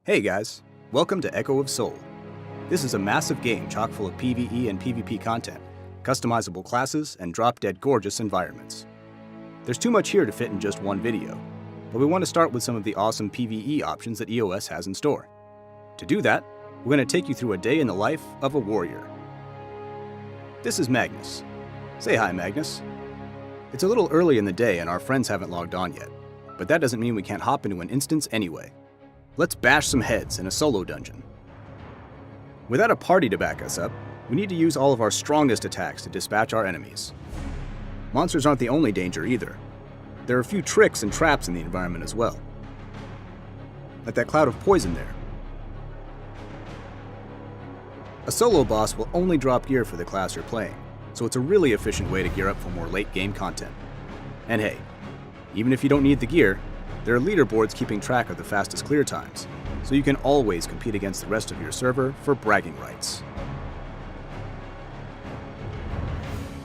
Hey guys, welcome to Echo of Soul. This is a massive game chock full of PvE and PvP content, customizable classes, and drop-dead gorgeous environments. There's too much here to fit in just one video, but we want to start with some of the awesome PvE options that EOS has in store. To do that, we're going to take you through a day in the life of a warrior. This is Magnus. Say hi, Magnus. It's a little early in the day and our friends haven't logged on yet, but that doesn't mean we can't hop into an instance anyway. Let's bash some heads in a solo dungeon. Without a party to back us up, we need to use all of our strongest attacks to dispatch our enemies. Monsters aren't the only danger either. There are a few tricks and traps in the environment as well. Like that cloud of poison there. A solo boss will only drop gear for the class you're playing, so it's a really efficient way to gear up for more late game content. And hey, even if you don't need the gear, there are leaderboards keeping track of the fastest clear times, so you can always compete against the rest of your server for bragging rights.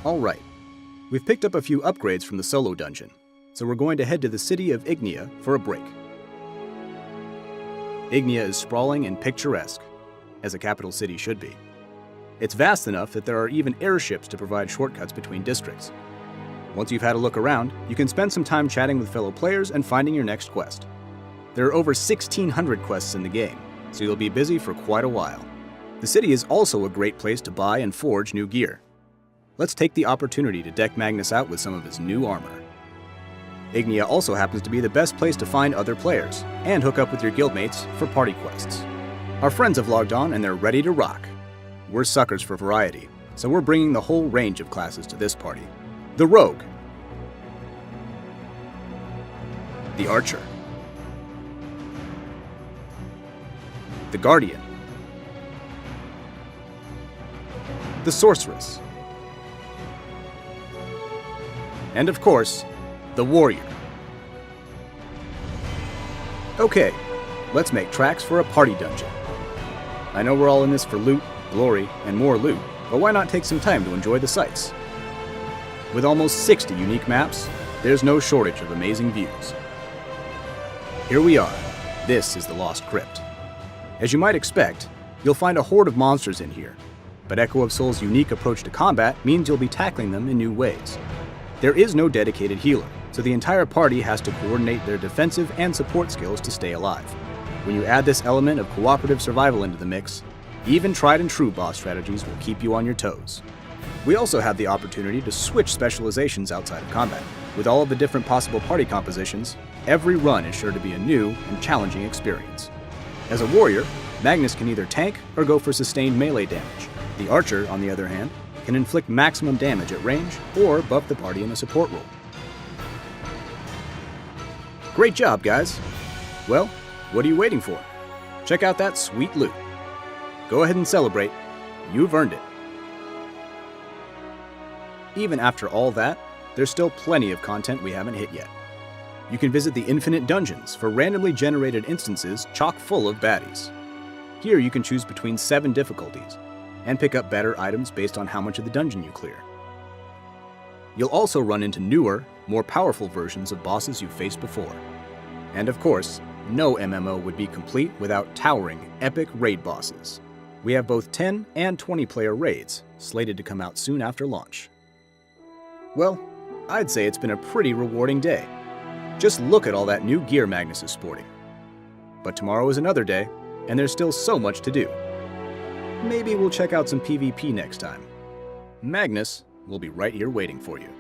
Alright, we've picked up a few upgrades from the solo dungeon, so we're going to head to the city of Ignia for a break. Ignia is sprawling and picturesque, as a capital city should be. It's vast enough that there are even airships to provide shortcuts between districts. Once you've had a look around, you can spend some time chatting with fellow players and finding your next quest. There are over 1,600 quests in the game, so you'll be busy for quite a while. The city is also a great place to buy and forge new gear. Let's take the opportunity to deck Magnus out with some of his new armor. Ignia also happens to be the best place to find other players, and hook up with your guildmates for party quests. Our friends have logged on and they're ready to rock. We're suckers for variety, so we're bringing the whole range of classes to this party. The Rogue, the Archer, the Guardian, the Sorceress, and of course, the Warrior. Okay, let's make tracks for a party dungeon. I know we're all in this for loot, glory, and more loot, but why not take some time to enjoy the sights? With almost 60 unique maps, there's no shortage of amazing views. Here we are. This is the Lost Crypt. As you might expect, you'll find a horde of monsters in here, but Echo of Soul's unique approach to combat means you'll be tackling them in new ways. There is no dedicated healer, so the entire party has to coordinate their defensive and support skills to stay alive. When you add this element of cooperative survival into the mix, even tried and true boss strategies will keep you on your toes. We also have the opportunity to switch specializations outside of combat. With all of the different possible party compositions, every run is sure to be a new and challenging experience. As a warrior, Magnus can either tank or go for sustained melee damage. The Archer, on the other hand, can inflict maximum damage at range or buff the party in a support role. Great job, guys! Well, what are you waiting for? Check out that sweet loot. Go ahead and celebrate. You've earned it. Even after all that, there's still plenty of content we haven't hit yet. You can visit the Infinite Dungeons for randomly generated instances chock full of baddies. Here you can choose between 7 difficulties, and pick up better items based on how much of the dungeon you clear. You'll also run into newer, more powerful versions of bosses you've faced before. And of course, no MMO would be complete without towering, epic raid bosses. We have both 10 and 20 player raids, slated to come out soon after launch. Well, I'd say it's been a pretty rewarding day. Just look at all that new gear Magnus is sporting. But tomorrow is another day, and there's still so much to do. Maybe we'll check out some PvP next time. Magnus will be right here waiting for you.